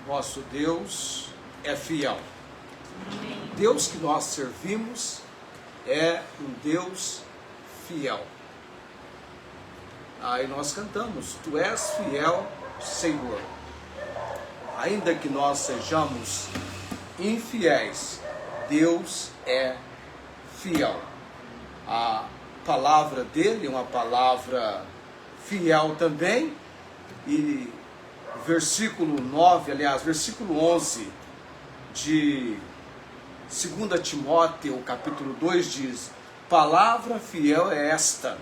Nosso Deus é fiel. Deus que nós servimos é um Deus fiel. Aí nós cantamos: Tu és fiel, Senhor. Ainda que nós sejamos infiéis, Deus é fiel. A palavra dele é uma palavra fiel também. E versículo 9, aliás, versículo 11 de 2 Timóteo, capítulo 2, diz: palavra fiel é esta,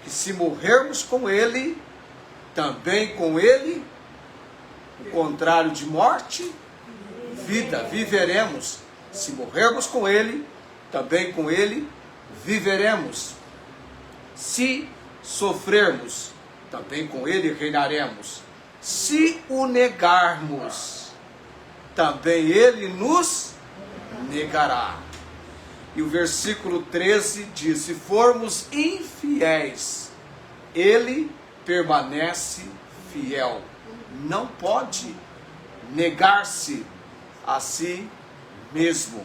que se morrermos com ele, também com ele, o contrário de morte, vida, viveremos. Se morrermos com ele, também com ele, viveremos. Se sofrermos, também com ele reinaremos. Se o negarmos, também ele nos negará. E o versículo 13 diz: se formos infiéis, ele permanece fiel. Não pode negar-se a si mesmo.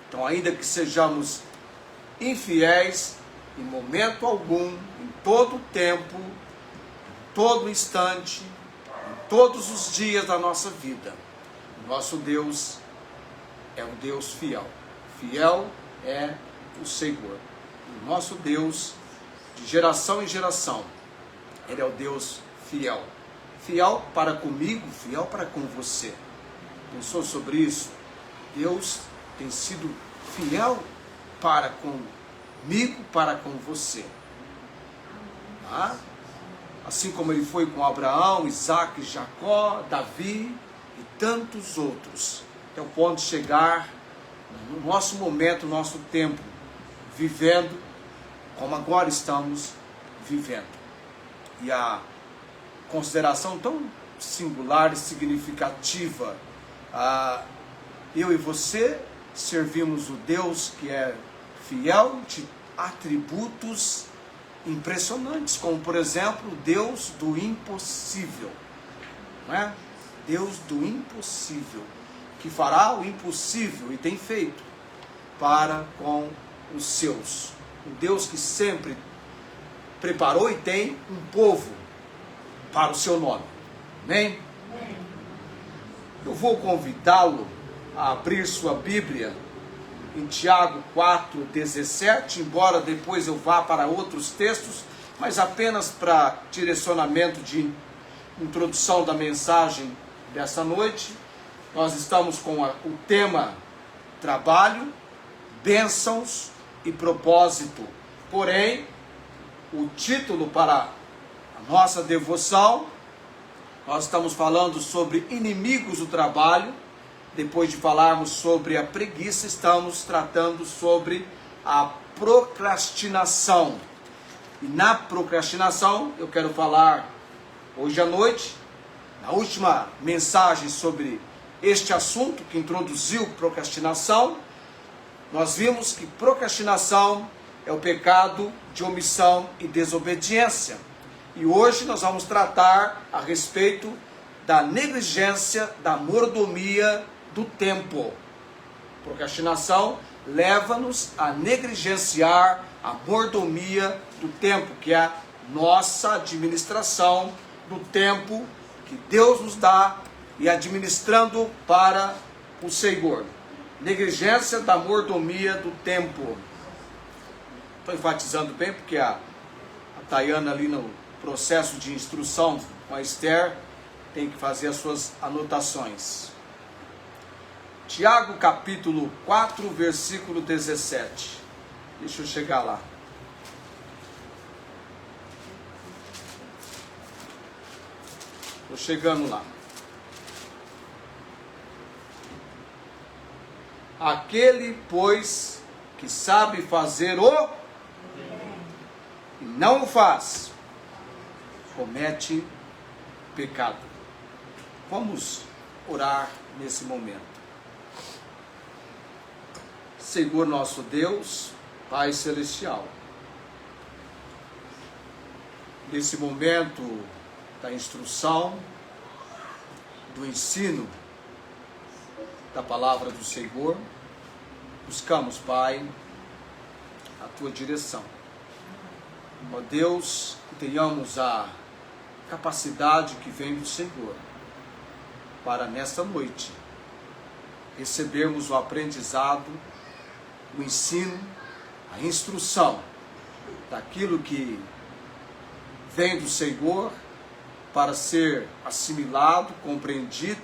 Então, ainda que sejamos infiéis, em momento algum, em todo tempo, em todo instante, em todos os dias da nossa vida, nosso Deus é um Deus fiel. Fiel é o Senhor. O nosso Deus, de geração em geração, Ele é o Deus fiel. Fiel para comigo, fiel para com você. Pensou sobre isso? Deus tem sido fiel para comigo, para com você. Tá? Assim como Ele foi com Abraão, Isaac, Jacó, Davi e tantos outros. Até o ponto de chegar no nosso momento, no nosso tempo, vivendo como agora estamos vivendo. E a consideração tão singular e significativa, eu e você servimos o Deus que é fiel, de atributos impressionantes, como por exemplo, o Deus do impossível, não é? Deus do impossível, que fará o impossível e tem feito para com os seus. Um Deus que sempre preparou e tem um povo para o seu nome. Amém? Eu vou convidá-lo a abrir sua Bíblia em Tiago 4,17, embora depois eu vá para outros textos, mas apenas para direcionamento de introdução da mensagem dessa noite. Nós estamos com o tema trabalho, bênçãos e propósito. Porém, o título para a nossa devoção, nós estamos falando sobre inimigos do trabalho. Depois de falarmos sobre a preguiça, estamos tratando sobre a procrastinação. E na procrastinação, eu quero falar hoje à noite, na última mensagem sobre este assunto que introduziu procrastinação, nós vimos que procrastinação é o pecado de omissão e desobediência. E hoje nós vamos tratar a respeito da negligência, da mordomia do tempo. Procrastinação leva-nos a negligenciar a mordomia do tempo, que é a nossa administração do tempo que Deus nos dá e administrando para o Senhor. Negligência da mordomia do tempo. Estou enfatizando bem porque a Tayana ali no processo de instrução com a Esther tem que fazer as suas anotações. Tiago capítulo 4, versículo 17. Deixa eu chegar lá. Estou chegando lá. Aquele, pois, que sabe fazer o e não o faz, comete pecado. Vamos orar nesse momento. Senhor nosso Deus, Pai Celestial, nesse momento da instrução, do ensino da palavra do Senhor, buscamos, Pai, a Tua direção. Ó Deus, que tenhamos a capacidade que vem do Senhor para nesta noite recebermos o aprendizado, o ensino, a instrução daquilo que vem do Senhor para ser assimilado, compreendido,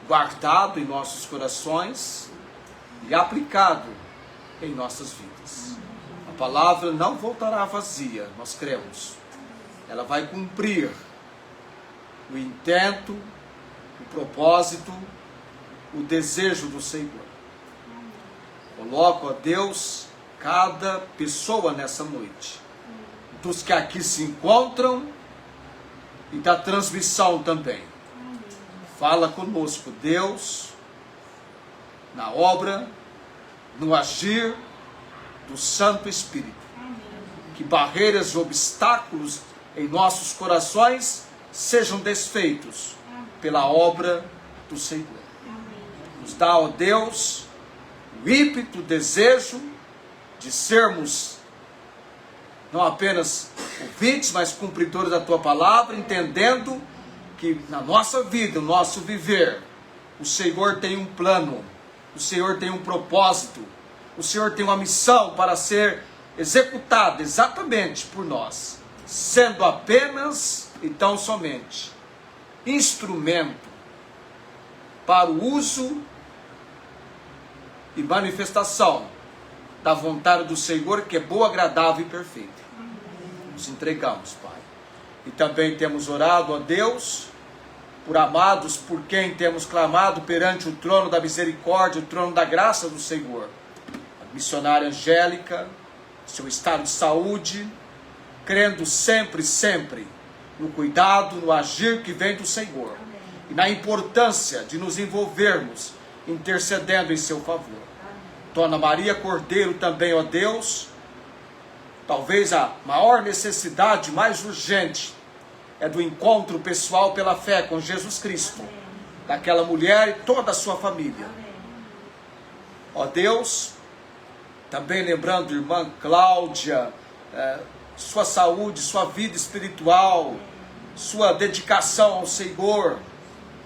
guardado em nossos corações e aplicado em nossas vidas. A palavra não voltará vazia, nós cremos. Ela vai cumprir o intento, o propósito, o desejo do Senhor. Coloco, ó Deus, cada pessoa nessa noite, dos que aqui se encontram e da transmissão também. Fala conosco, Deus, na obra, no agir do Santo Espírito. Que barreiras e obstáculos em nossos corações sejam desfeitos pela obra do Senhor. Nos dá, ó Deus, o ímpeto, o desejo de sermos não apenas ouvintes, mas cumpridores da Tua palavra, entendendo que na nossa vida, no nosso viver, o Senhor tem um plano, o Senhor tem um propósito, o Senhor tem uma missão para ser executada exatamente por nós, sendo apenas e tão somente instrumento para o uso e manifestação da vontade do Senhor, que é boa, agradável e perfeita. Nos entregamos, Pai. E também temos orado a Deus por amados, por quem temos clamado perante o trono da misericórdia, o trono da graça do Senhor. A missionária Angélica, seu estado de saúde, crendo sempre no cuidado, no agir que vem do Senhor. E na importância de nos envolvermos intercedendo em seu favor. Dona Maria Cordeiro também, ó Deus, talvez a maior necessidade, mais urgente, é do encontro pessoal pela fé com Jesus Cristo, daquela mulher e toda a sua família. Ó Deus, também lembrando a irmã Cláudia, sua saúde, sua vida espiritual, sua dedicação ao Senhor.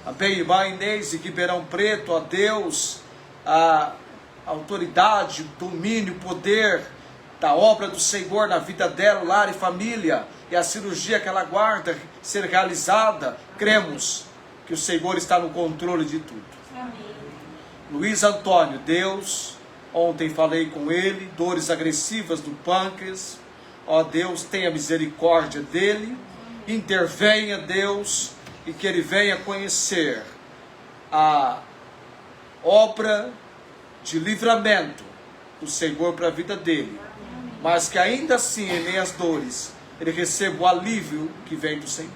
Também irmã Inês de Ribeirão Preto, ó Deus, a autoridade, domínio, poder da obra do Senhor na vida dela, lar e família, e a cirurgia que ela aguarda ser realizada, cremos que o Senhor está no controle de tudo. Amém. Luiz Antônio, Deus, ontem falei com ele, dores agressivas do pâncreas, ó Deus, tenha misericórdia dele, intervenha, Deus, e que ele venha conhecer a obra de livramento do Senhor para a vida dele, mas que ainda assim, em meio às dores, ele receba o alívio que vem do Senhor.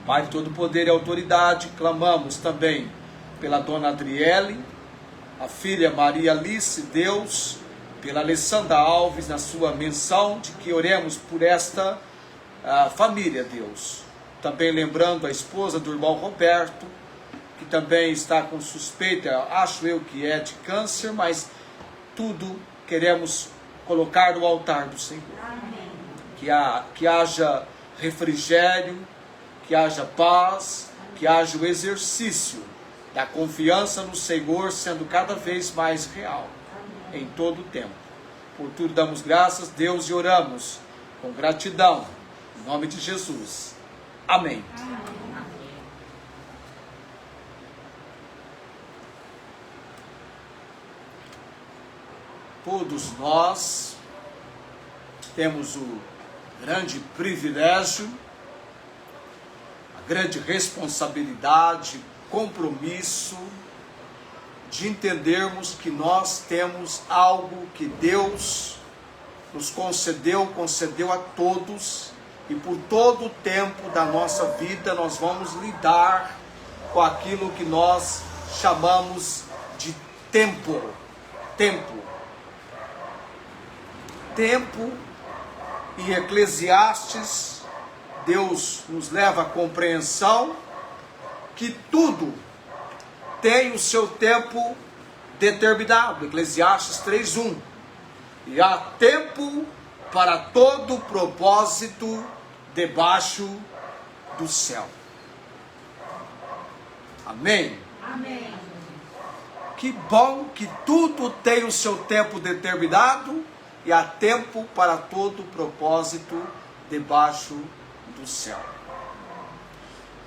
Pai de todo poder e autoridade, clamamos também pela dona Adriele, a filha Maria Alice, Deus, pela Alessandra Alves, na sua menção, de que oremos por esta família, Deus. Também lembrando a esposa do irmão Roberto, que também está com suspeita, acho eu que é de câncer, mas tudo queremos colocar no altar do Senhor. Que haja refrigério, que haja paz, que haja o exercício da confiança no Senhor sendo cada vez mais real, em todo o tempo. Por tudo damos graças, Deus, e oramos com gratidão, em nome de Jesus. Amém. Todos nós temos o grande privilégio, a grande responsabilidade, compromisso de entendermos que nós temos algo que Deus nos concedeu a todos, e por todo o tempo da nossa vida nós vamos lidar com aquilo que nós chamamos de tempo. Tempo, em Eclesiastes, Deus nos leva à compreensão que tudo tem o seu tempo determinado. Eclesiastes 3:1. E há tempo para todo propósito debaixo do céu. Amém? Amém. Que bom que tudo tem o seu tempo determinado e há tempo para todo propósito debaixo do céu.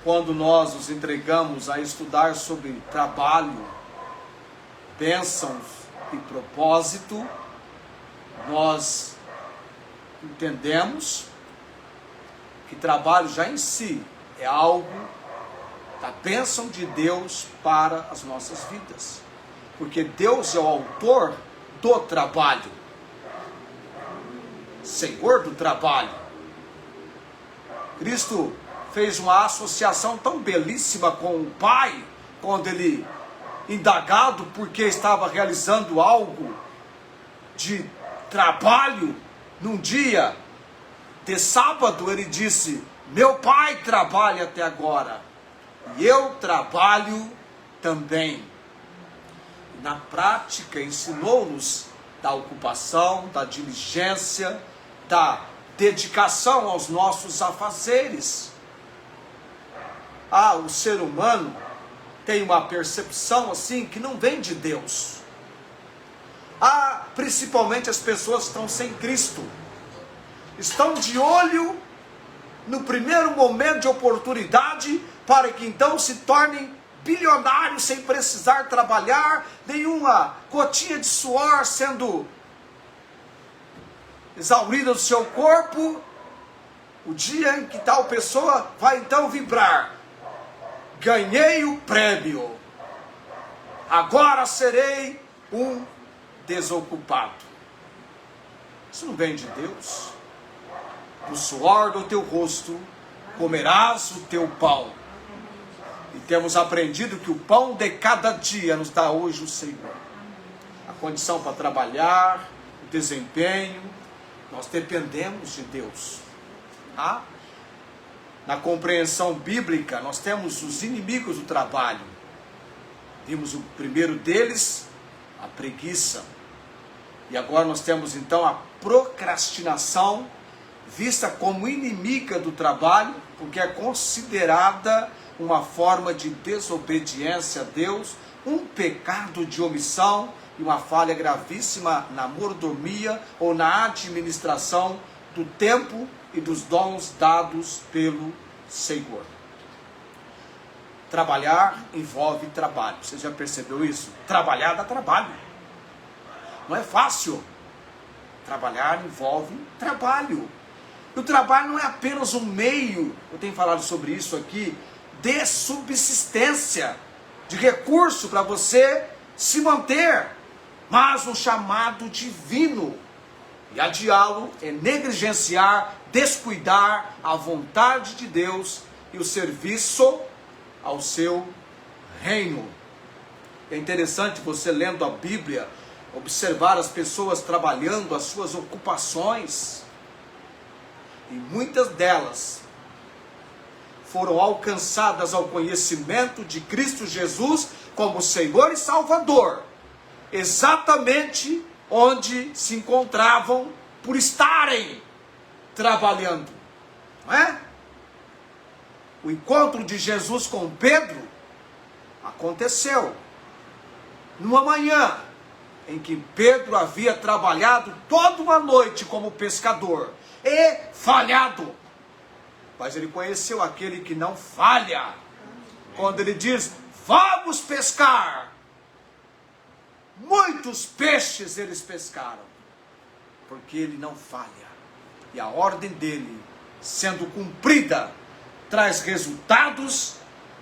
Quando nós nos entregamos a estudar sobre trabalho, bênçãos e propósito, nós entendemos que trabalho já em si é algo da bênção de Deus para as nossas vidas. Porque Deus é o autor do trabalho, Senhor do trabalho. Cristo fez uma associação tão belíssima com o Pai, quando ele, indagado porque estava realizando algo de trabalho, num dia de sábado, ele disse: meu Pai trabalha até agora, e eu trabalho também. Na prática, ensinou-nos da ocupação, da diligência, da dedicação aos nossos afazeres. O ser humano tem uma percepção assim que não vem de Deus. Principalmente as pessoas que estão sem Cristo. Estão de olho no primeiro momento de oportunidade para que então se tornem bilionários sem precisar trabalhar, nenhuma gotinha de suor sendo exaurida do seu corpo. O dia em que tal pessoa vai então vibrar: ganhei o prêmio, agora serei um desocupado. Isso não vem de Deus. Do suor do teu rosto comerás o teu pão. E temos aprendido que o pão de cada dia nos dá hoje o Senhor. A condição para trabalhar, o desempenho, nós dependemos de Deus. Na compreensão bíblica, nós temos os inimigos do trabalho. Vimos o primeiro deles, a preguiça. E agora nós temos então a procrastinação, vista como inimiga do trabalho, porque é considerada uma forma de desobediência a Deus, um pecado de omissão e uma falha gravíssima na mordomia ou na administração do tempo e dos dons dados pelo Senhor. Trabalhar envolve trabalho. Você já percebeu isso? Trabalhar dá trabalho. Não é fácil. Trabalhar envolve trabalho. E o trabalho não é apenas um meio, eu tenho falado sobre isso aqui, de subsistência, de recurso para você se manter, mas um chamado divino. E adiá-lo é negligenciar, descuidar a vontade de Deus e o serviço ao seu reino. É interessante você, lendo a Bíblia, observar as pessoas trabalhando as suas ocupações. E muitas delas foram alcançadas ao conhecimento de Cristo Jesus como Senhor e Salvador, exatamente onde se encontravam por estarem trabalhando, não é? O encontro de Jesus com Pedro aconteceu numa manhã em que Pedro havia trabalhado toda uma noite como pescador e falhado. Mas ele conheceu aquele que não falha. Quando ele diz: vamos pescar. Muitos peixes eles pescaram, porque ele não falha. E a ordem dele, sendo cumprida, traz resultados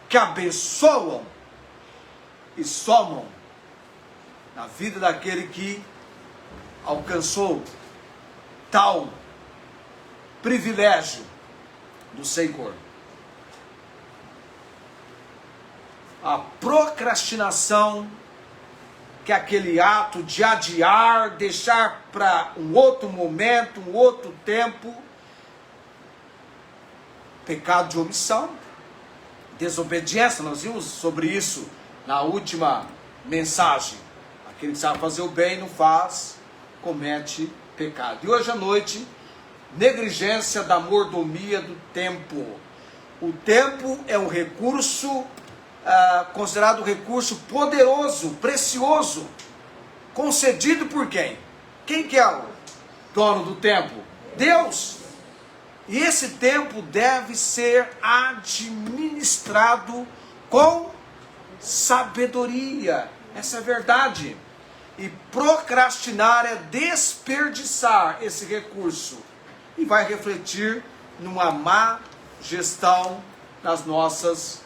que abençoam e somam na vida daquele que alcançou tal privilégio do Senhor. A procrastinação, que é aquele ato de adiar, deixar para um outro momento, um outro tempo, pecado de omissão. desobediência. Nós vimos sobre isso na última mensagem. Aquele que sabe fazer o bem e não faz, comete pecado. E hoje à noite, negligência da mordomia do tempo. O tempo é um recurso considerado um recurso poderoso, precioso, concedido por quem? Quem que é o dono do tempo? Deus. E esse tempo deve ser administrado com sabedoria. Essa é a verdade. E procrastinar é desperdiçar esse recurso. E vai refletir numa má gestão nas nossas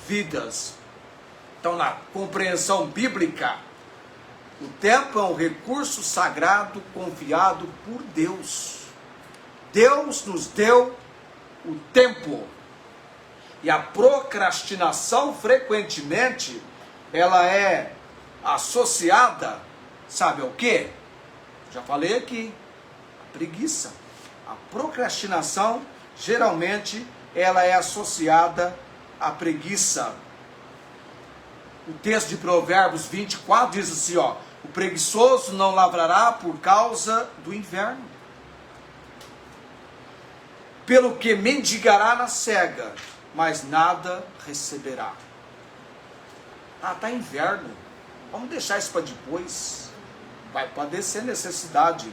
vidas. Então, na compreensão bíblica, o tempo é um recurso sagrado confiado por Deus. Deus nos deu o tempo. E a procrastinação, frequentemente, ela é associada, sabe ao quê? Já falei aqui, a preguiça. A procrastinação, geralmente, ela é associada à preguiça. O texto de Provérbios 24 diz assim, ó: o preguiçoso não lavrará por causa do inverno, pelo que mendigará na cega, mas nada receberá. Tá inverno, vamos deixar isso para depois, vai padecer necessidade.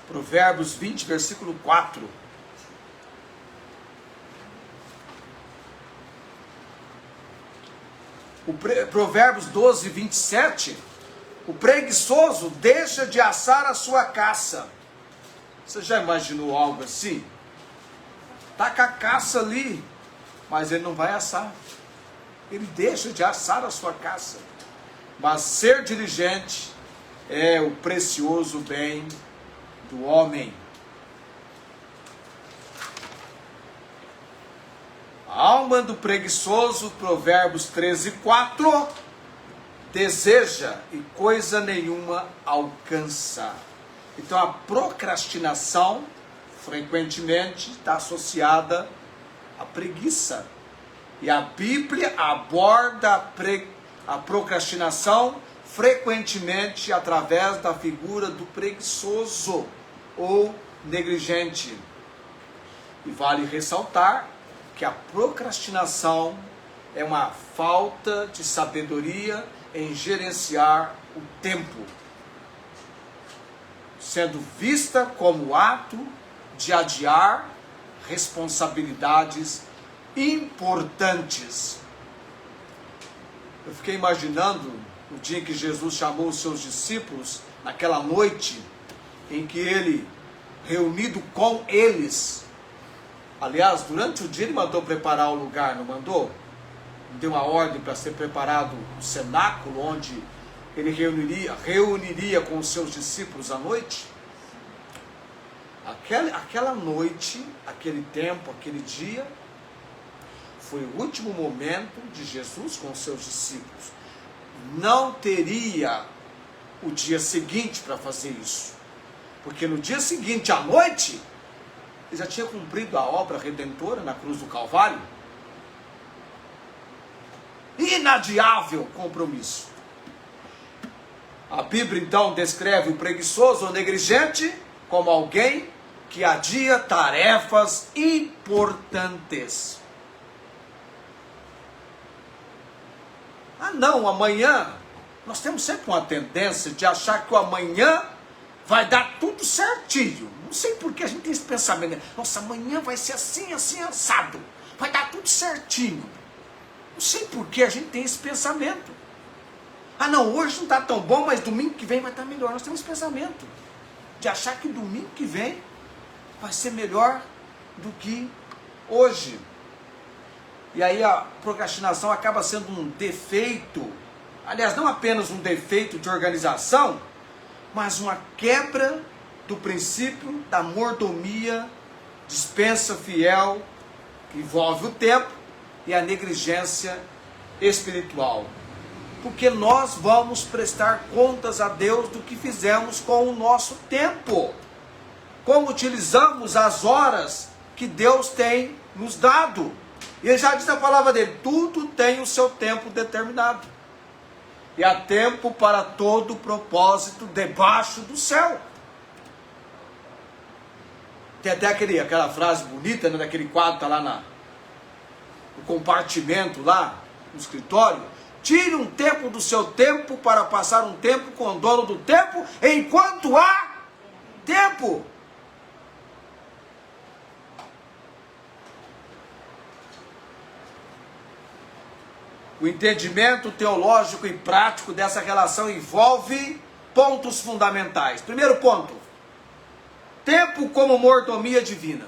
Provérbios 20, versículo 4. Provérbios 12, 27. O preguiçoso deixa de assar a sua caça. Você já imaginou algo assim? Tá com a caça ali, mas ele não vai assar. Ele deixa de assar a sua caça. Mas ser diligente é o precioso bem do homem. A alma do preguiçoso, Provérbios 13, 4, deseja e coisa nenhuma alcança. Então a procrastinação frequentemente está associada à preguiça. E a Bíblia aborda a procrastinação frequentemente através da figura do preguiçoso ou negligente. E vale ressaltar que a procrastinação é uma falta de sabedoria em gerenciar o tempo, sendo vista como ato de adiar responsabilidades importantes. Eu fiquei imaginando o dia em que Jesus chamou os seus discípulos, naquela noite em que ele, reunido com eles, aliás, durante o dia ele mandou preparar o lugar, não mandou? Deu uma ordem para ser preparado o cenáculo, onde ele reuniria com os seus discípulos à noite. Aquela noite, aquele tempo, aquele dia, foi o último momento de Jesus com os seus discípulos. Não teria o dia seguinte para fazer isso, porque no dia seguinte, à noite, ele já tinha cumprido a obra redentora na cruz do Calvário. Inadiável compromisso. A Bíblia então descreve o preguiçoso ou negligente como alguém que adia tarefas importantes. Ah não, amanhã, nós temos sempre uma tendência de achar que o amanhã vai dar tudo certinho. Não sei por que a gente tem esse pensamento. Nossa, amanhã vai ser assim, assim, assado. Vai dar tudo certinho. Não sei por que a gente tem esse pensamento. Ah não, hoje não está tão bom, mas domingo que vem vai estar melhor. Nós temos esse pensamento de achar que domingo que vem vai ser melhor do que hoje. E aí a procrastinação acaba sendo um defeito, aliás, não apenas um defeito de organização, mas uma quebra do princípio da mordomia, dispensa fiel, que envolve o tempo, e a negligência espiritual. Porque nós vamos prestar contas a Deus do que fizemos com o nosso tempo. Como utilizamos as horas que Deus tem nos dado. E ele já diz a palavra dele, tudo tem o seu tempo determinado. E há tempo para todo propósito debaixo do céu. Tem até aquela frase bonita, né, daquele quadro que está lá no compartimento, lá no escritório. Tire um tempo do seu tempo para passar um tempo com o dono do tempo, enquanto há tempo. O entendimento teológico e prático dessa relação envolve pontos fundamentais. Primeiro ponto, tempo como mordomia divina.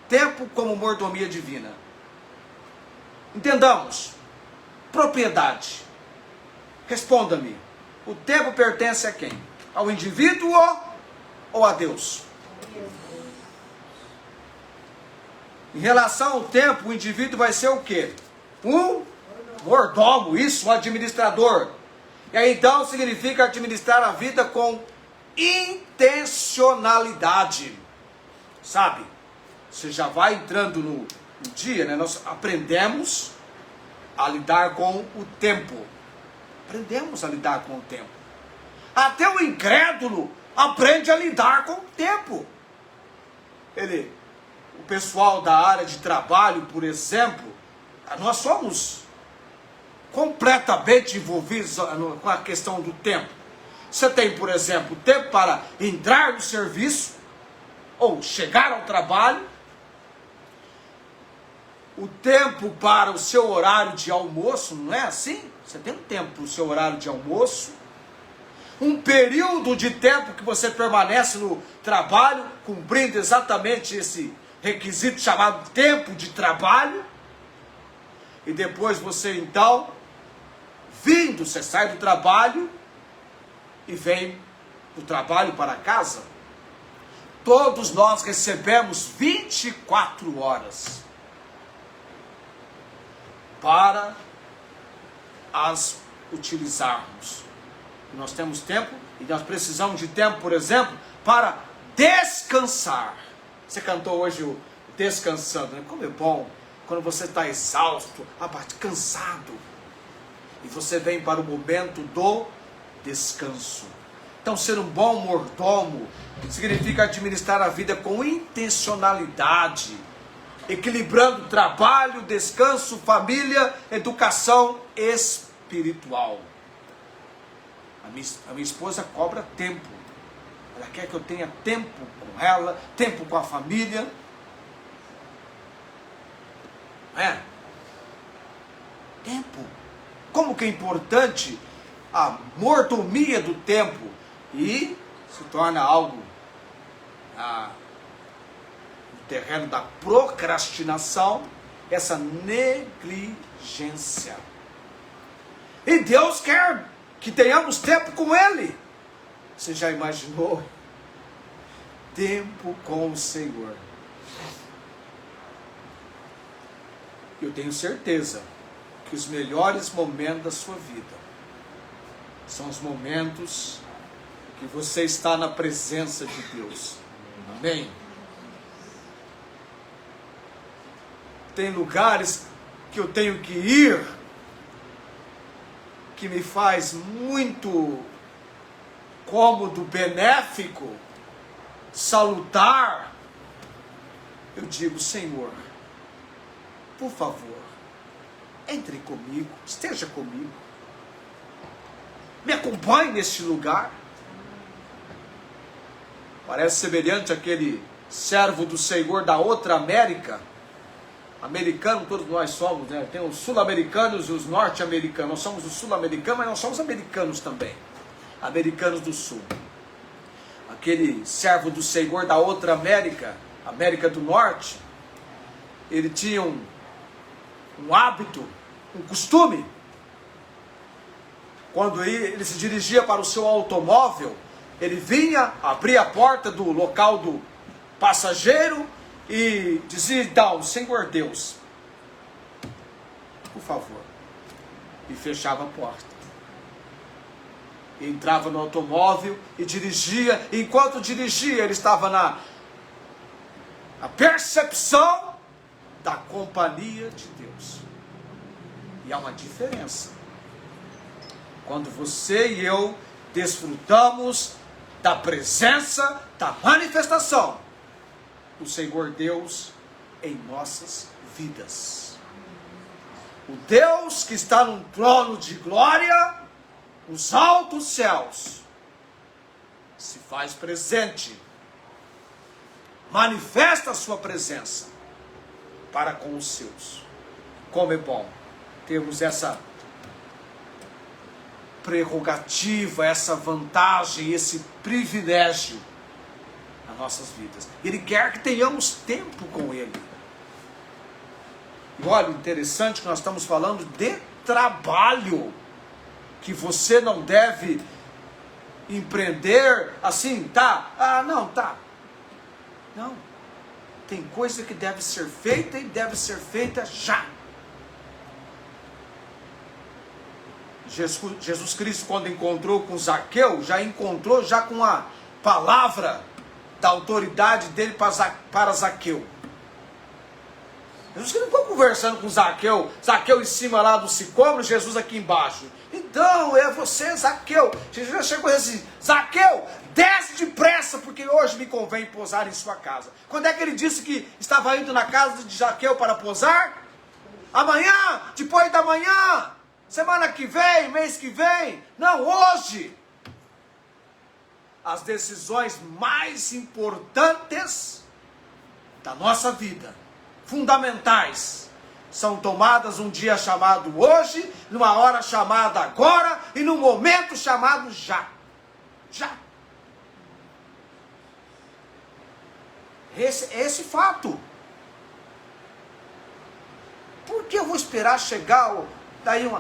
Tempo como mordomia divina. Entendamos, propriedade. Responda-me, o tempo pertence a quem? Ao indivíduo ou a Deus? Em relação ao tempo, o indivíduo vai ser o quê? Um mordomo, isso, um administrador. E aí então significa administrar a vida com intencionalidade. Sabe? Você já vai entrando no dia, né? Nós aprendemos a lidar com o tempo. Aprendemos a lidar com o tempo. Até o incrédulo aprende a lidar com o tempo. O pessoal da área de trabalho, por exemplo, nós somos completamente envolvidos com a questão do tempo. Você tem, por exemplo, tempo para entrar no serviço ou chegar ao trabalho, o tempo para o seu horário de almoço, não é assim? Você tem um tempo para o seu horário de almoço, um período de tempo que você permanece no trabalho, cumprindo exatamente esse requisito chamado tempo de trabalho. E depois você então, você sai do trabalho e vem do trabalho para casa. Todos nós recebemos 24 horas para as utilizarmos. Nós temos tempo e nós precisamos de tempo, por exemplo, para descansar. Você cantou hoje o descansando, né? Como é bom quando você está exausto, cansado, e você vem para o momento do descanso. Então, ser um bom mordomo significa administrar a vida com intencionalidade, equilibrando trabalho, descanso, família, educação espiritual. A minha esposa cobra tempo. Ela quer que eu tenha tempo com ela, tempo com a família. Tempo. Como que é importante a mordomia do tempo e se torna algo no terreno da procrastinação, essa negligência. E Deus quer que tenhamos tempo com Ele. Você já imaginou? Tempo com o Senhor. Eu tenho certeza que os melhores momentos da sua vida são os momentos que você está na presença de Deus. Amém? Tem lugares que eu tenho que ir que me faz muito cômodo, benéfico, salutar. Eu digo, Senhor, por favor, entre comigo, esteja comigo, me acompanhe neste lugar. Parece semelhante àquele servo do Senhor da outra América. Americano, todos nós somos, né? Tem os sul-americanos e os norte-americanos. Nós somos os sul-americanos, mas nós somos americanos também. Americanos do Sul. Aquele servo do Senhor da outra América, América do Norte, ele tinha um hábito, um costume. Quando ele se dirigia para o seu automóvel, ele vinha, abria a porta do local do passageiro e dizia, então, Senhor Deus, por favor, e fechava a porta. Entrava no automóvel e dirigia. Enquanto dirigia, ele estava na percepção da companhia de Deus. E há uma diferença. Quando você e eu desfrutamos da presença, da manifestação do Senhor Deus em nossas vidas. O Deus que está num trono de glória, nos altos céus, se faz presente, manifesta a sua presença para com os seus. Como é bom termos essa prerrogativa, essa vantagem, esse privilégio nas nossas vidas. Ele quer que tenhamos tempo com Ele. E olha, interessante que nós estamos falando de trabalho, que você não deve empreender assim, tá? Não. Tem coisa que deve ser feita e deve ser feita já. Jesus Cristo, quando encontrou com Zaqueu, já encontrou com a palavra da autoridade dele para Zaqueu. Jesus Cristo não ficou conversando com Zaqueu em cima lá do sicômoro, Jesus aqui embaixo. Então, é você, Zaqueu. Jesus já chegou e disse assim: Zaqueu, desce depressa, porque hoje me convém pousar em sua casa. Quando é que ele disse que estava indo na casa de Zaqueu para pousar? Amanhã, depois da manhã, semana que vem, mês que vem. Não, hoje. As decisões mais importantes da nossa vida, fundamentais, são tomadas um dia chamado hoje, numa hora chamada agora e num momento chamado já. Já. Esse fato. Por que eu vou esperar chegar daí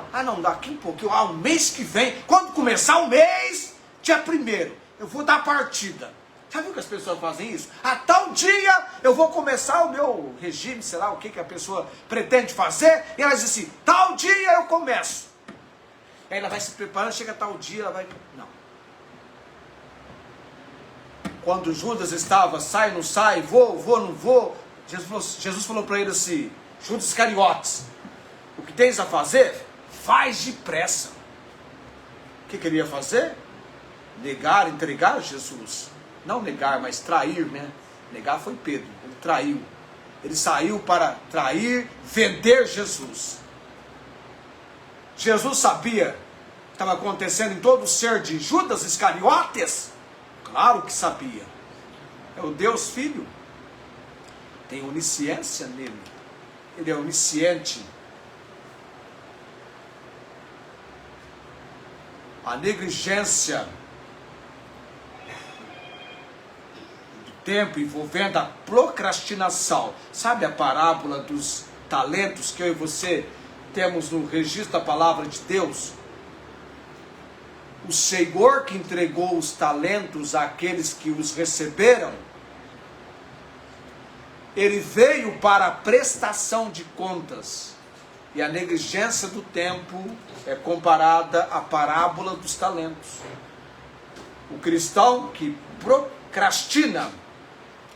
daqui um pouquinho, um mês que vem, quando começar o mês, dia 1º, eu vou dar partida. Já viu que as pessoas fazem isso? A tal dia eu vou começar o meu regime, sei lá o que a pessoa pretende fazer, e ela diz assim: tal dia eu começo. Aí ela vai se preparando, chega tal dia, ela vai... Não. Quando Judas estava, sai, não sai, vou, não vou, Jesus falou para ele assim: Judas Iscariotes, o que tens a fazer, faz depressa. O que queria fazer? Negar, entregar Jesus. Não negar, mas trair, né? Negar foi Pedro, ele traiu. Ele saiu para trair, vender Jesus. Jesus sabia o que estava acontecendo em todo o ser de Judas Iscariotes? Claro que sabia. É o Deus Filho. Tem onisciência nele. Ele é onisciente. A negligência tempo envolvendo a procrastinação. Sabe a parábola dos talentos que eu e você temos no registro da palavra de Deus? O Senhor que entregou os talentos àqueles que os receberam, ele veio para a prestação de contas. E a negligência do tempo é comparada à parábola dos talentos. O cristão que procrastina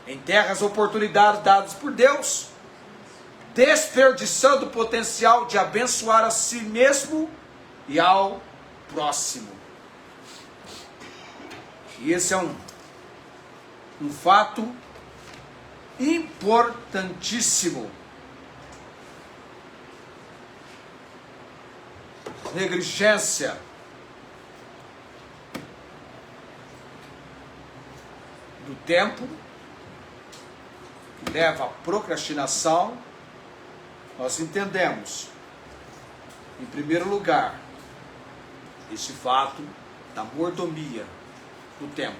enterra as oportunidades dadas por Deus, desperdiçando o potencial de abençoar a si mesmo e ao próximo. E esse é um fato importantíssimo. Negligência do tempo leva à procrastinação. Nós entendemos, em primeiro lugar, esse fato da mordomia do tempo.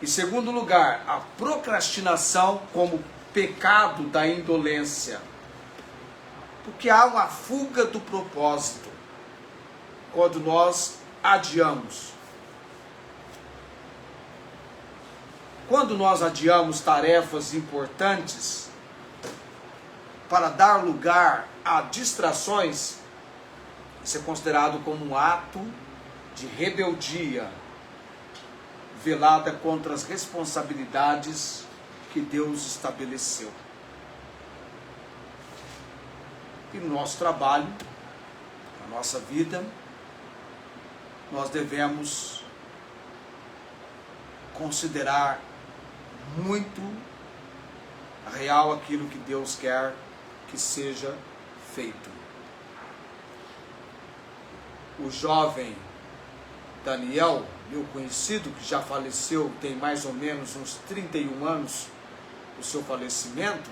Em segundo lugar, a procrastinação como pecado da indolência. Porque há uma fuga do propósito quando nós adiamos. Quando nós adiamos tarefas importantes para dar lugar a distrações, isso é considerado como um ato de rebeldia velada contra as responsabilidades que Deus estabeleceu. E no nosso trabalho, na nossa vida, nós devemos considerar muito real aquilo que Deus quer que seja feito. O jovem Daniel, meu conhecido, que já faleceu, tem mais ou menos uns 31 anos do seu falecimento,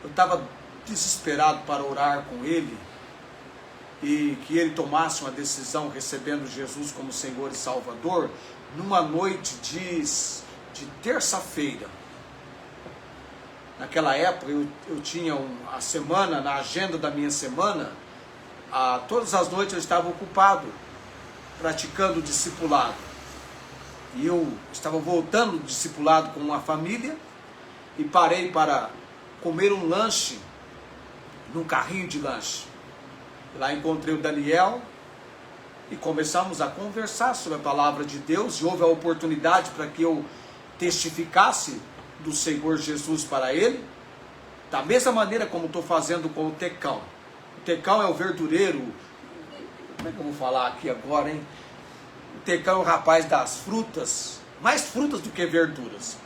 eu estava desesperado para orar com ele e que ele tomasse uma decisão recebendo Jesus como Senhor e Salvador numa noite de terça-feira. Naquela época eu tinha a semana, na agenda da minha semana, todas as noites eu estava ocupado praticando o discipulado. E eu estava voltando do discipulado com uma família e parei para comer um lanche num carrinho de lanche. Lá encontrei o Daniel e começamos a conversar sobre a palavra de Deus e houve a oportunidade para que eu testificasse do Senhor Jesus para ele, da mesma maneira como estou fazendo com o Tecão. O Tecão é o verdureiro, como é que eu vou falar aqui agora, hein? O Tecão é o rapaz das frutas, mais frutas do que verduras.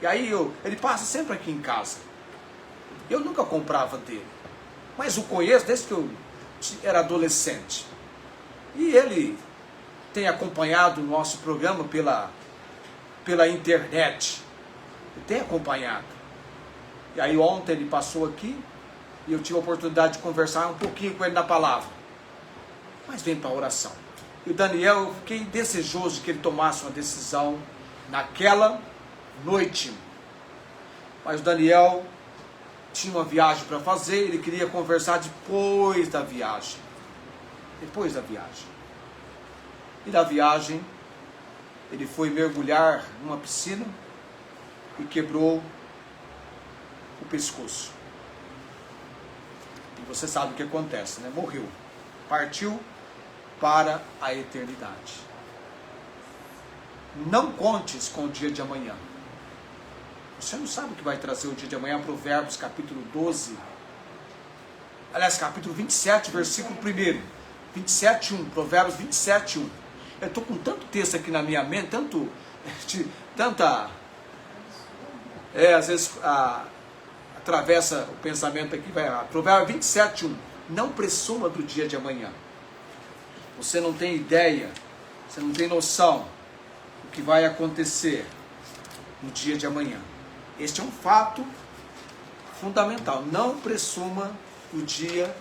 E aí ele passa sempre aqui em casa. Eu nunca comprava dele, mas o conheço desde que eu era adolescente. E ele tem acompanhado o nosso programa pela internet. Ele tem acompanhado. E aí ontem ele passou aqui e eu tive a oportunidade de conversar um pouquinho com ele na palavra. Mas vem para a oração. E o Daniel, eu fiquei desejoso de que ele tomasse uma decisão naquela noite. Mas o Daniel tinha uma viagem para fazer, ele queria conversar depois da viagem. Depois da viagem. E da viagem, ele foi mergulhar numa piscina e quebrou o pescoço. E você sabe o que acontece, né? Morreu. Partiu para a eternidade. Não contes com o dia de amanhã. Você não sabe o que vai trazer o dia de amanhã. Provérbios capítulo 12. Aliás, capítulo 27, versículo 1. 27, 1. Provérbios 27, 1. Eu estou com tanto texto aqui na minha mente, tanta... às vezes atravessa o pensamento aqui, vai errar. Provérbios 27, 1. Não presuma do dia de amanhã. Você não tem ideia, você não tem noção do que vai acontecer no dia de amanhã. Este é um fato fundamental. Não presuma do dia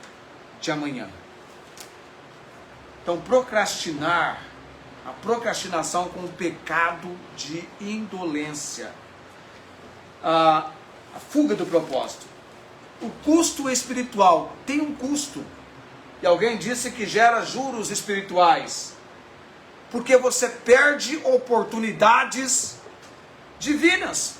de amanhã. Então, procrastinar, a procrastinação com o pecado de indolência. A fuga do propósito. O custo espiritual tem um custo. E alguém disse que gera juros espirituais. Porque você perde oportunidades divinas.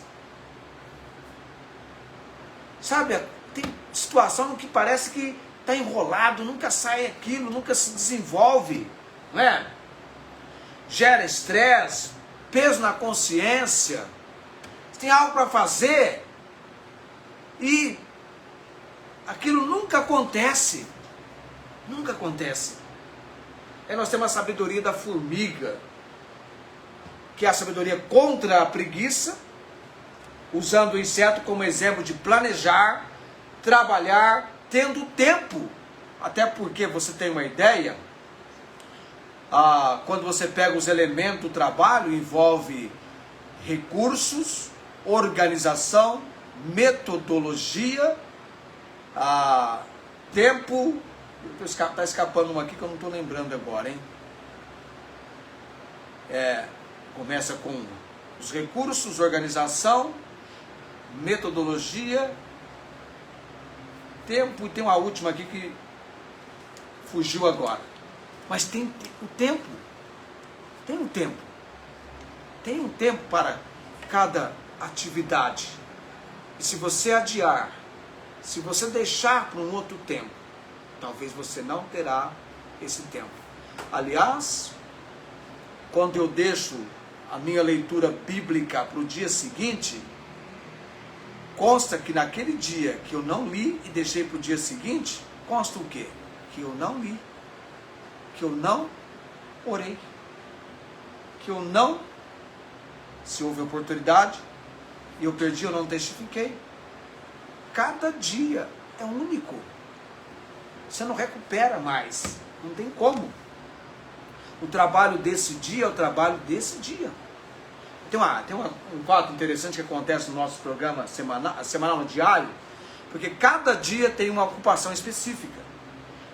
Sabe, tem situação que parece que está enrolado, nunca sai aquilo, nunca se desenvolve. Não é? Gera estresse, peso na consciência. Você tem algo para fazer e aquilo nunca acontece. Nunca acontece. Aí nós temos a sabedoria da formiga, que é a sabedoria contra a preguiça, usando o inseto como exemplo de planejar, trabalhar, tendo tempo. Até porque você tem uma ideia, quando você pega os elementos do trabalho, envolve recursos, organização, metodologia, tempo. Está escapando uma aqui que eu não estou lembrando agora, hein? Começa com os recursos, organização, metodologia, tempo, e tem uma última aqui que fugiu agora. Mas tem o tempo. Tem um tempo. Tem um tempo para cada atividade. E se você adiar, se você deixar para um outro tempo, talvez você não terá esse tempo. Aliás, quando eu deixo a minha leitura bíblica para o dia seguinte, consta que naquele dia que eu não li e deixei para o dia seguinte, consta o quê? Que eu não li, que eu não orei, que eu não, se houve oportunidade e eu perdi, eu não testifiquei. Cada dia é único, você não recupera mais, não tem como. O trabalho desse dia é o trabalho desse dia. Tem um fato interessante que acontece no nosso programa semanal, no diário, porque cada dia tem uma ocupação específica.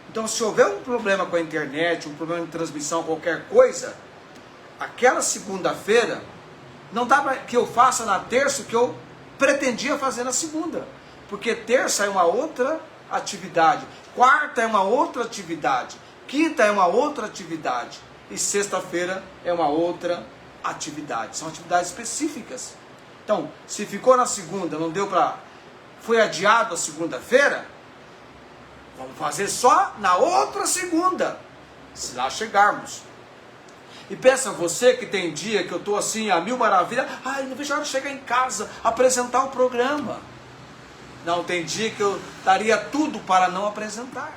Então, se houver um problema com a internet, um problema de transmissão, qualquer coisa, aquela segunda-feira, não dá para que eu faça na terça o que eu pretendia fazer na segunda. Porque terça é uma outra atividade, quarta é uma outra atividade, quinta é uma outra atividade, e sexta-feira é uma outra atividade. São atividades específicas. Então, se ficou na segunda, não deu para... foi adiado a segunda-feira, vamos fazer só na outra segunda, se lá chegarmos. E pensa você que tem dia que eu estou assim, a mil maravilhas, não vejo a hora de chegar em casa, apresentar o programa. Não, tem dia que eu daria tudo para não apresentar.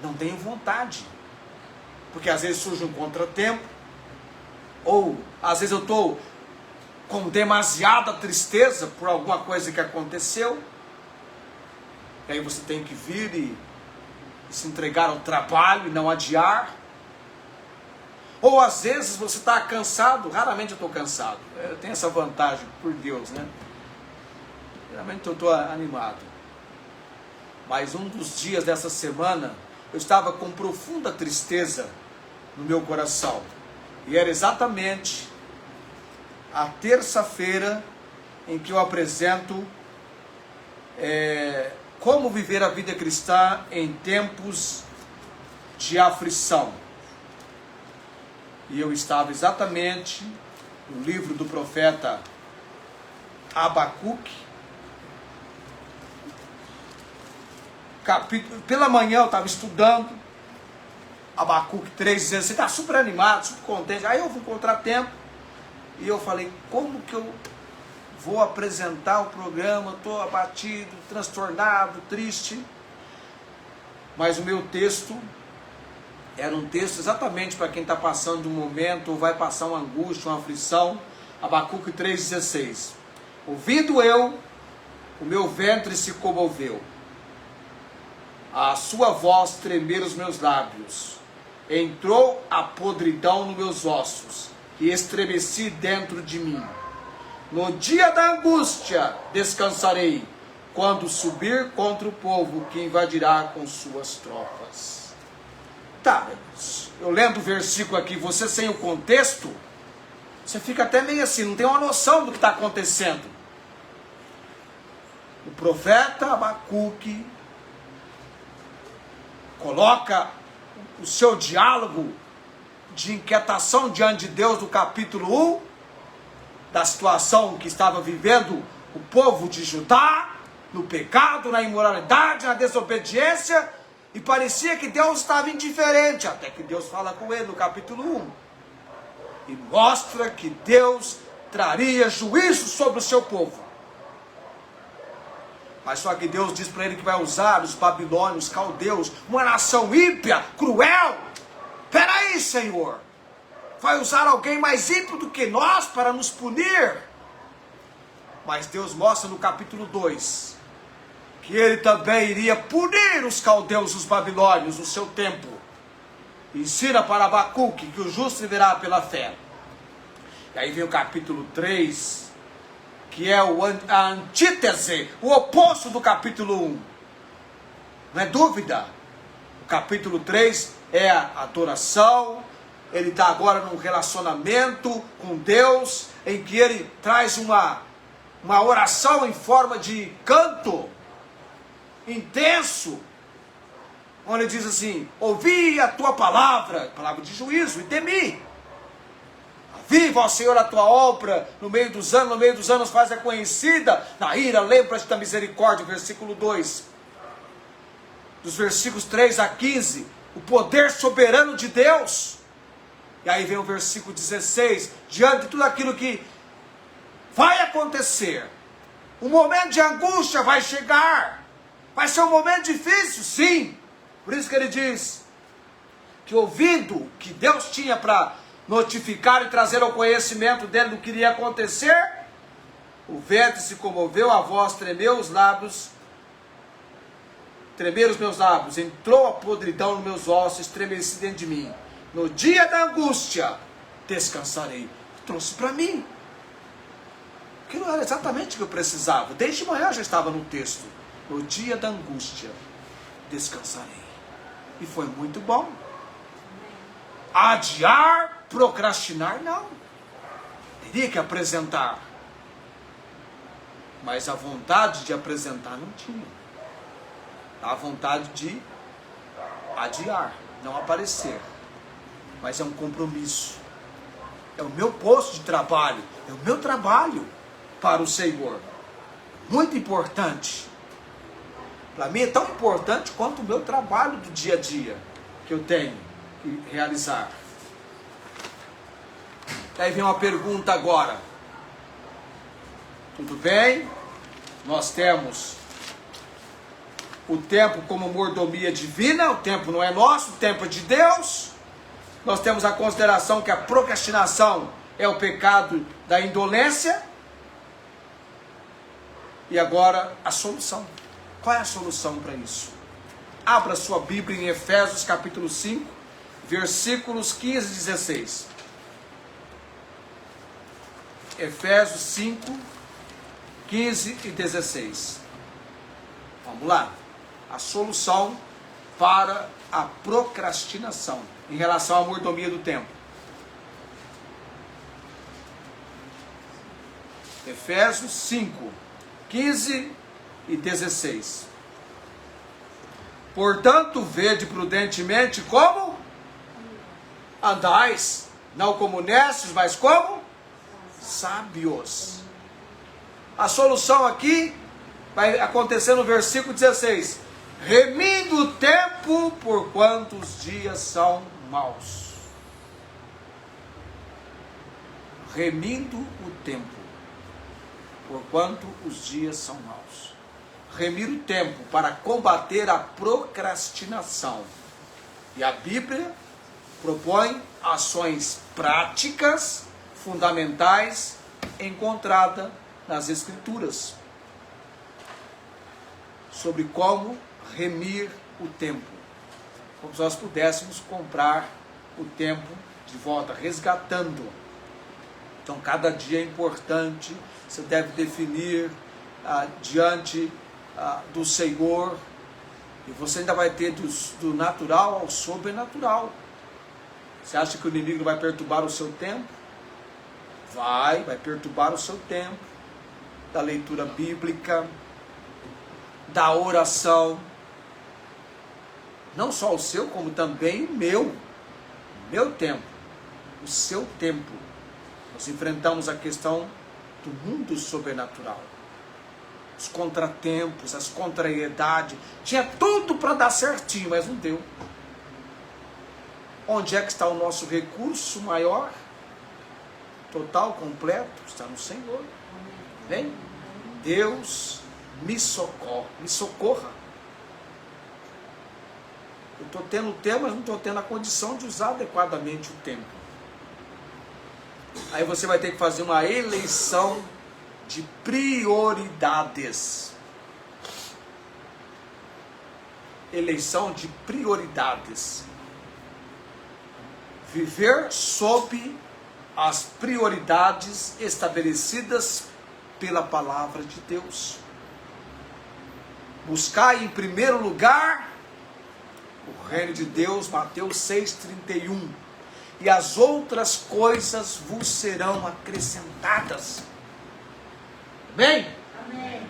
Não tenho vontade. Porque às vezes surge um contratempo, ou às vezes eu estou com demasiada tristeza por alguma coisa que aconteceu, e aí você tem que vir e se entregar ao trabalho e não adiar. Ou às vezes você está cansado, raramente eu estou cansado, eu tenho essa vantagem, por Deus, né? Geralmente eu estou animado. Mas um dos dias dessa semana, eu estava com profunda tristeza no meu coração. E era exatamente a terça-feira em que eu apresento como viver a vida cristã em tempos de aflição. E eu estava exatamente no livro do profeta Abacuque, pela manhã eu estava estudando Abacuque 3, dizendo, você está super animado, super contente. Aí houve um contratempo e eu falei, como que eu vou apresentar o programa? Estou abatido, transtornado, triste. Mas o meu texto era um texto exatamente para quem está passando de um momento ou vai passar uma angústia, uma aflição. Abacuque 3,16. Ouvindo eu, o meu ventre se comoveu, a sua voz tremer os meus lábios, entrou a podridão nos meus ossos, e estremeci dentro de mim. No dia da angústia descansarei, quando subir contra o povo que invadirá com suas tropas. Tá, eu lendo o versículo aqui, você sem o contexto, você fica até meio assim, não tem uma noção do que está acontecendo. O profeta Abacuque coloca o seu diálogo de inquietação diante de Deus do capítulo 1, da situação que estava vivendo o povo de Judá, no pecado, na imoralidade, na desobediência, e parecia que Deus estava indiferente, até que Deus fala com ele no capítulo 1, e mostra que Deus traria juízo sobre o seu povo. Mas só que Deus diz para ele que vai usar os babilônios, os caldeus, uma nação ímpia, cruel. Peraí, Senhor, vai usar alguém mais ímpio do que nós para nos punir? Mas Deus mostra no capítulo 2, que ele também iria punir os caldeus, os babilônios, no seu tempo. Ensina para Abacuque que o justo viverá pela fé. E aí vem o capítulo 3, que é a antítese, o oposto do capítulo 1. Não é dúvida. O capítulo 3 é a adoração. Ele está agora num relacionamento com Deus, em que ele traz uma oração em forma de canto intenso, onde ele diz assim, ouvi a tua palavra de juízo, e temi. Viva, ó Senhor, a tua obra no meio dos anos faz-a conhecida, na ira lembra-te da misericórdia, versículo 2. Dos versículos 3 a 15, o poder soberano de Deus. E aí vem o versículo 16, diante de tudo aquilo que vai acontecer. Um momento de angústia vai chegar. Vai ser um momento difícil, sim. Por isso que ele diz que ouvindo o que Deus tinha para notificar e trazer ao conhecimento dele do que iria acontecer, o ventre se comoveu, a voz tremeu, os lábios, tremeram os meus lábios, entrou a podridão nos meus ossos, estremeci dentro de mim. No dia da angústia, descansarei. Trouxe para mim. Que não era exatamente o que eu precisava. Desde manhã já estava no texto. No dia da angústia, descansarei. E foi muito bom. Adiar, procrastinar, não. Teria que apresentar. Mas a vontade de apresentar não tinha. A vontade de adiar, não aparecer. Mas é um compromisso. É o meu posto de trabalho. É o meu trabalho para o Senhor. Muito importante. Para mim é tão importante quanto o meu trabalho do dia a dia que eu tenho que realizar. Aí vem uma pergunta agora. Tudo bem? Nós temos o tempo como mordomia divina, o tempo não é nosso, o tempo é de Deus. Nós temos a consideração que a procrastinação é o pecado da indolência. E agora a solução. Qual é a solução para isso? Abra sua Bíblia em Efésios capítulo 5, versículos 15 e 16. Efésios 5, 15 e 16. Vamos lá. A solução para a procrastinação em relação à mordomia do tempo. Efésios 5, 15 e 16. Portanto, vede prudentemente como andais, não como necios, mas como sábios. A solução aqui vai acontecer no versículo 16. Remindo o tempo, porquanto os dias são maus. Remindo o tempo, porquanto os dias são maus. Remir o tempo para combater a procrastinação. E a Bíblia propõe ações práticas, fundamentais, encontradas nas Escrituras, sobre como remir o tempo. Como se nós pudéssemos comprar o tempo de volta, resgatando. Então, cada dia é importante, você deve definir diante do Senhor, e você ainda vai ter do natural ao sobrenatural. Você acha que o inimigo vai perturbar o seu tempo? Vai perturbar o seu tempo, da leitura bíblica, da oração, não só o seu, como também o meu tempo, o seu tempo. Nós enfrentamos a questão do mundo sobrenatural, os contratempos, as contrariedades, tinha tudo para dar certinho, mas não deu. Onde é que está o nosso recurso maior, total, completo? Está no Senhor. Bem, Deus me socorra. Eu estou tendo o tempo, mas não estou tendo a condição de usar adequadamente o tempo. Aí você vai ter que fazer uma eleição de prioridades. Eleição de prioridades. Viver sob as prioridades estabelecidas pela palavra de Deus. Buscar em primeiro lugar o reino de Deus, Mateus 6,31. E as outras coisas vos serão acrescentadas. Amém? Amém.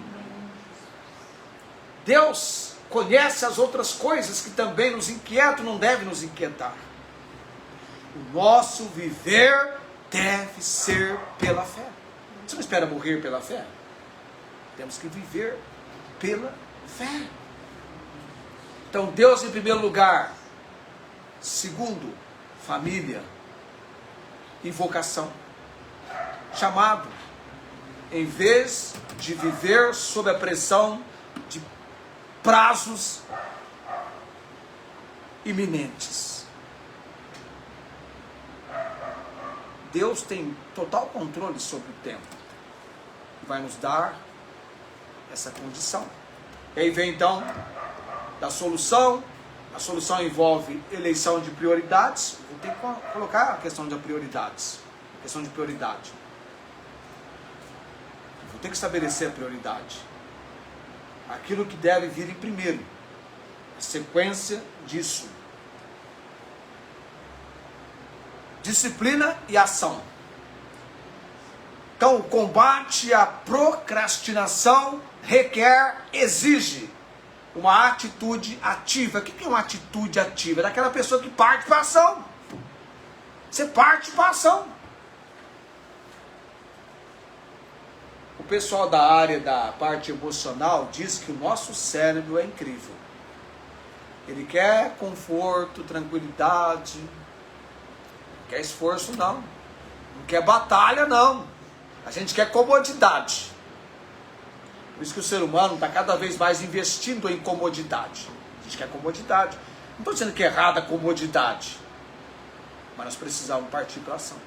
Deus conhece as outras coisas que também nos inquietam, não deve nos inquietar. O nosso viver deve ser pela fé. Você não espera morrer pela fé? Temos que viver pela fé. Então, Deus em primeiro lugar. Segundo, família e vocação. Chamado. em vez de viver sob a pressão de prazos iminentes. Deus tem total controle sobre o tempo e vai nos dar essa condição. E aí vem então da solução. A solução envolve eleição de prioridades. Vou ter que colocar a questão de prioridades. Questão de prioridade. Vou ter que estabelecer a prioridade. Aquilo que deve vir em primeiro. A sequência disso. Disciplina e ação. Então, o combate à procrastinação exige uma atitude ativa. O que é uma atitude ativa? É daquela pessoa que parte para a ação. Você parte para a ação. O pessoal da área da parte emocional diz que o nosso cérebro é incrível. Ele quer conforto, tranquilidade, não quer esforço não, não quer batalha não, a gente quer comodidade. Por isso que o ser humano está cada vez mais investindo em comodidade. A gente quer comodidade. Não estou dizendo que é errada a comodidade, mas nós precisamos partir para a ação.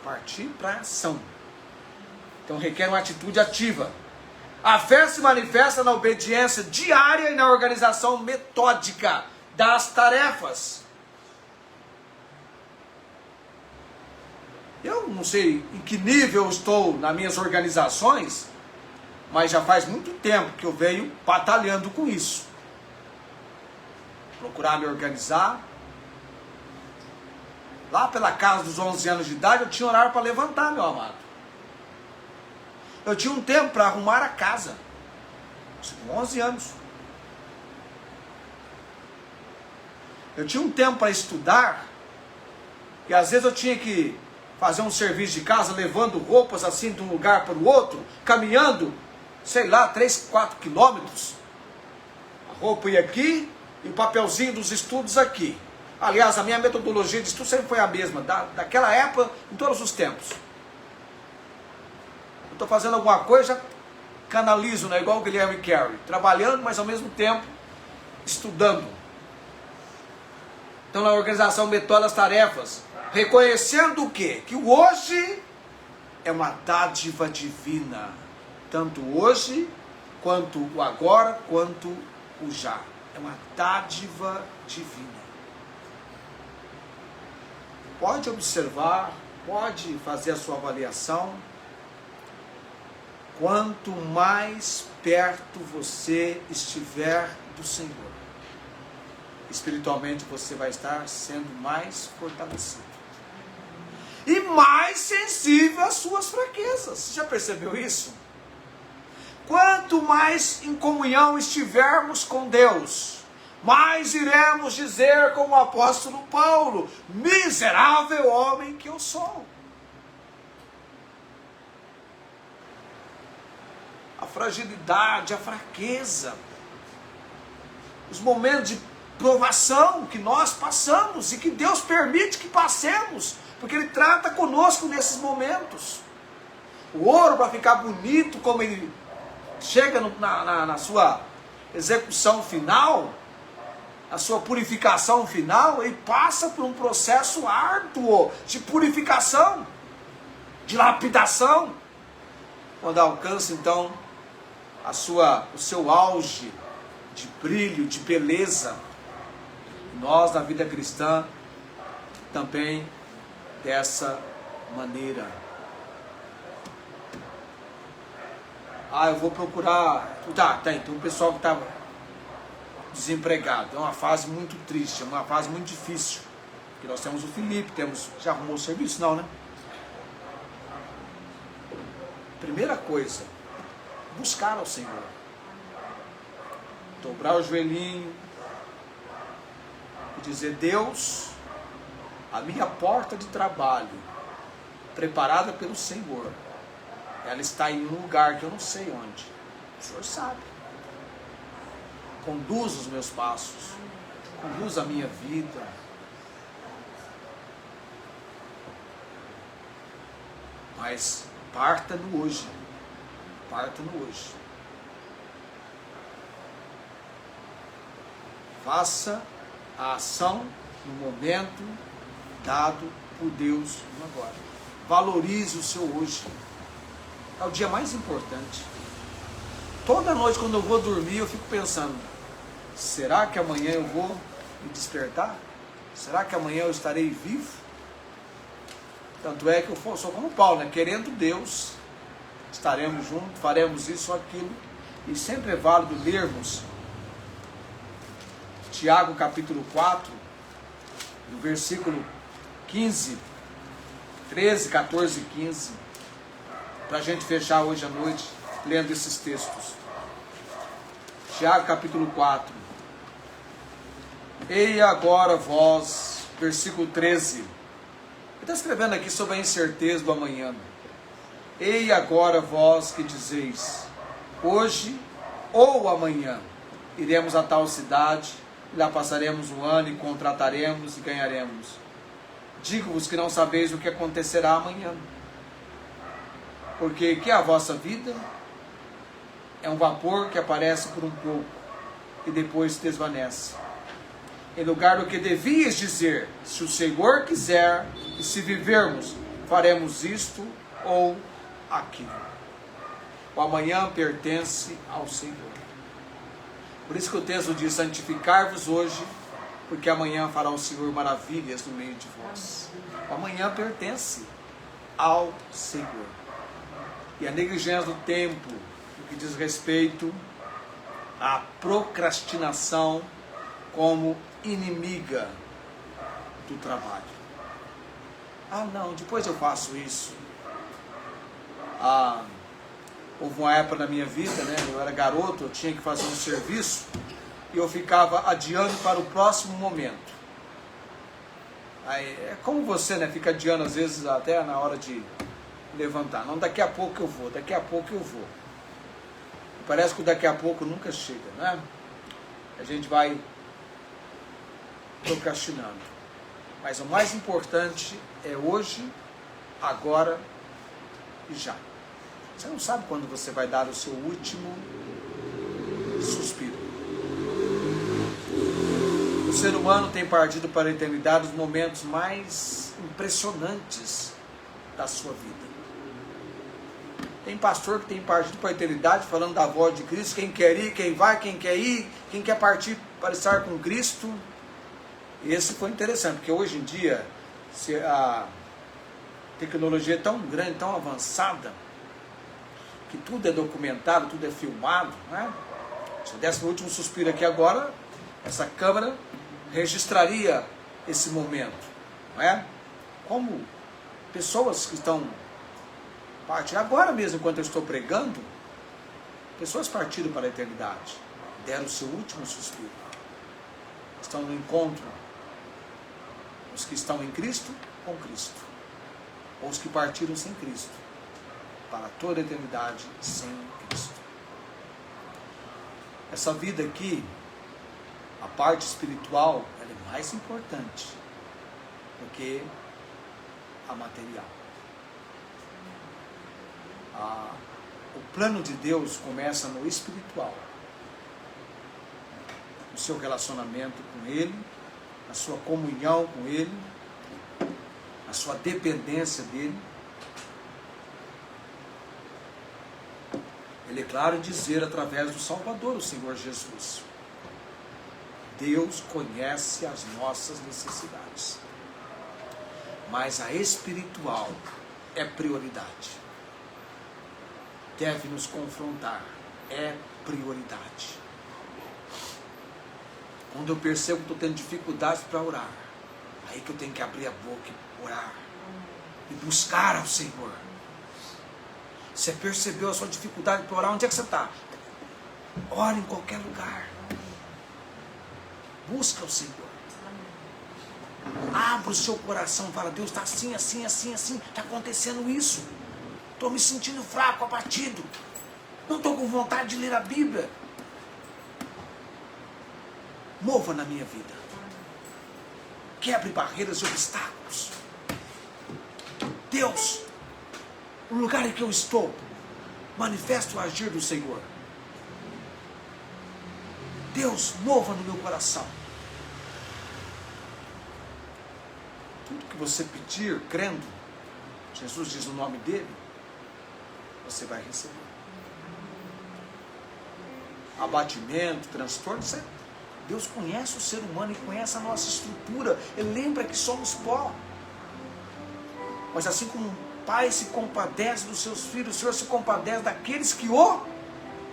Partir para a ação. Então requer uma atitude ativa. A fé se manifesta na obediência diária e na organização metódica das tarefas. Eu não sei em que nível eu estou nas minhas organizações, mas já faz muito tempo que eu venho batalhando com isso. Procurar me organizar. Lá pela casa dos 11 anos de idade, eu tinha horário para levantar, meu amado. Eu tinha um tempo para arrumar a casa. Com 11 anos. Eu tinha um tempo para estudar. E às vezes eu tinha que fazer um serviço de casa, levando roupas assim de um lugar para o outro, caminhando, sei lá, 3, 4 quilômetros. A roupa ia aqui e o papelzinho dos estudos aqui. Aliás, a minha metodologia de estudo sempre foi a mesma, daquela época, em todos os tempos. Estou fazendo alguma coisa, canalizo, né? Igual o Guilherme Carey, trabalhando, mas ao mesmo tempo estudando. Então, na organização metódica das tarefas, reconhecendo o quê? Que o hoje é uma dádiva divina. Tanto hoje, quanto o agora, quanto o já. É uma dádiva divina. Pode observar, pode fazer a sua avaliação. Quanto mais perto você estiver do Senhor, espiritualmente você vai estar sendo mais fortalecido. E mais sensível às suas fraquezas. Você já percebeu isso? Quanto mais em comunhão estivermos com Deus, mais iremos dizer como o apóstolo Paulo: miserável homem que eu sou. A fragilidade, a fraqueza, os momentos de provação que nós passamos e que Deus permite que passemos, porque Ele trata conosco nesses momentos. O ouro, para ficar bonito, como ele chega na sua execução final, a sua purificação final, ele passa por um processo árduo de purificação, de lapidação, quando alcança então o seu auge de brilho, de beleza. Nós na vida cristã também dessa maneira. Eu vou procurar. Então o pessoal que está desempregado, é uma fase muito triste, é uma fase muito difícil. Porque nós temos o Felipe, já arrumou o serviço? Não, né? Primeira coisa, buscar ao Senhor. Dobrar o joelhinho e dizer: Deus, a minha porta de trabalho, preparada pelo Senhor, ela está em um lugar que eu não sei onde. O Senhor sabe. Conduz os meus passos, conduz a minha vida. Mas Parta no hoje. Parta no hoje. Faça a ação no momento dado por Deus no agora. Valorize o seu hoje. É o dia mais importante. Toda noite quando eu vou dormir eu fico pensando, será que amanhã eu vou me despertar? Será que amanhã eu estarei vivo? Tanto é que eu sou como Paulo, né? Querendo Deus, estaremos juntos, faremos isso ou aquilo. E sempre é válido lermos Tiago capítulo 4, no versículo 15, 13, 14 e 15, para a gente fechar hoje à noite, lendo esses textos. Tiago capítulo 4. Ei agora vós, versículo 13. Ele está escrevendo aqui sobre a incerteza do amanhã. Ei agora vós que dizeis, hoje ou amanhã iremos a tal cidade, e lá passaremos um ano e contrataremos e ganharemos. Digo-vos que não sabeis o que acontecerá amanhã. Porque que a vossa vida é um vapor que aparece por um pouco e depois se desvanece. Em lugar do que devias dizer, se o Senhor quiser e se vivermos, faremos isto ou aquilo. O amanhã pertence ao Senhor. Por isso que o texto diz, santificar-vos hoje, porque amanhã fará o Senhor maravilhas no meio de vós. O amanhã pertence ao Senhor. E a negligência do tempo, no que diz respeito à procrastinação como inimiga do trabalho. Ah não, depois eu faço isso. Houve uma época na minha vida, né, eu era garoto, eu tinha que fazer um serviço e eu ficava adiando para o próximo momento. Aí, é como você, né, fica adiando às vezes até na hora de levantar. Não, daqui a pouco eu vou, daqui a pouco eu vou. Parece que o daqui a pouco nunca chega, né? A gente vai procrastinando. Mas o mais importante é hoje, agora e já. Você não sabe quando você vai dar o seu último suspiro. O ser humano tem partido para a eternidade os momentos mais impressionantes da sua vida. Tem pastor que tem partido para a eternidade falando da voz de Cristo, quem quer ir, quem vai, quem quer ir, quem quer partir para estar com Cristo. E esse foi interessante, porque hoje em dia a tecnologia é tão grande, tão avançada, que tudo é documentado, tudo é filmado, né? Se eu desse o último suspiro aqui agora, essa câmera registraria esse momento, não é? Como pessoas que estão partindo, agora mesmo enquanto eu estou pregando, pessoas partiram para a eternidade, deram o seu último suspiro, estão no encontro, os que estão em Cristo, com Cristo, ou os que partiram sem Cristo, para toda a eternidade sem Cristo. Essa vida aqui, a parte espiritual, ela é mais importante do que a material. O plano de Deus começa no espiritual, no seu relacionamento com Ele, na sua comunhão com Ele, na sua dependência dEle. Ele é claro em dizer através do Salvador, o Senhor Jesus. Deus conhece as nossas necessidades, mas a espiritual é prioridade. Deve nos confrontar, é prioridade. Quando eu percebo que estou tendo dificuldades para orar, aí que eu tenho que abrir a boca e orar, e buscar ao Senhor. Você percebeu a sua dificuldade para orar? Onde é que você está? Ora em qualquer lugar. Busca o Senhor. Abra o seu coração. Fala, Deus, está assim, assim, assim, assim. Está acontecendo isso. Estou me sentindo fraco, abatido. Não estou com vontade de ler a Bíblia. Mova na minha vida. Quebre barreiras e obstáculos. Deus, no lugar em que eu estou, manifesta o agir do Senhor. Deus, mova no meu coração. Tudo que você pedir, crendo, Jesus diz o nome dele, você vai receber. Abatimento, transtorno, Deus conhece o ser humano e conhece a nossa estrutura. Ele lembra que somos pó. Mas assim como um pai se compadece dos seus filhos, o Senhor se compadece daqueles que o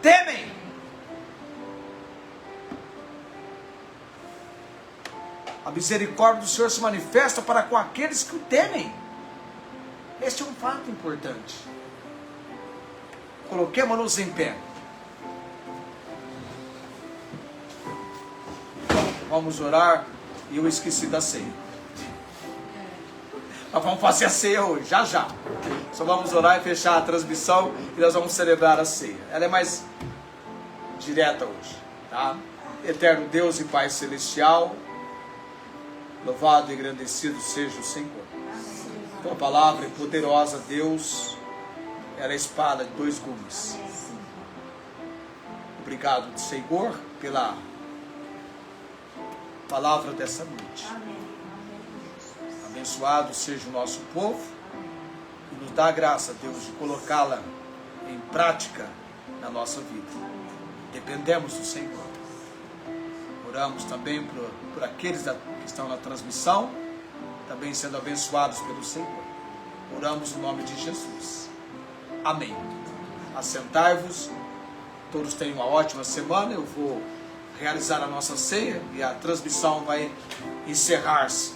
temem. A misericórdia do Senhor se manifesta para com aqueles que o temem. Este é um fato importante. Coloquemos-nos em pé. Vamos orar. E eu esqueci da ceia. Nós vamos fazer a ceia hoje, já já. Só vamos orar e fechar a transmissão e nós vamos celebrar a ceia. Ela é mais direta hoje, tá? Eterno Deus e Pai Celestial, louvado e engrandecido seja o Senhor. Tua palavra é poderosa, Deus. Ela é a espada de 2 gumes. Obrigado, Senhor, pela palavra dessa noite. Abençoado seja o nosso povo e nos dá a graça, Deus, de colocá-la em prática na nossa vida. Dependemos do Senhor. Oramos também por aqueles que estão na transmissão, também sendo abençoados pelo Senhor. Oramos no nome de Jesus. Amém. Assentai-vos. Todos tenham uma ótima semana. Eu vou realizar a nossa ceia e a transmissão vai encerrar-se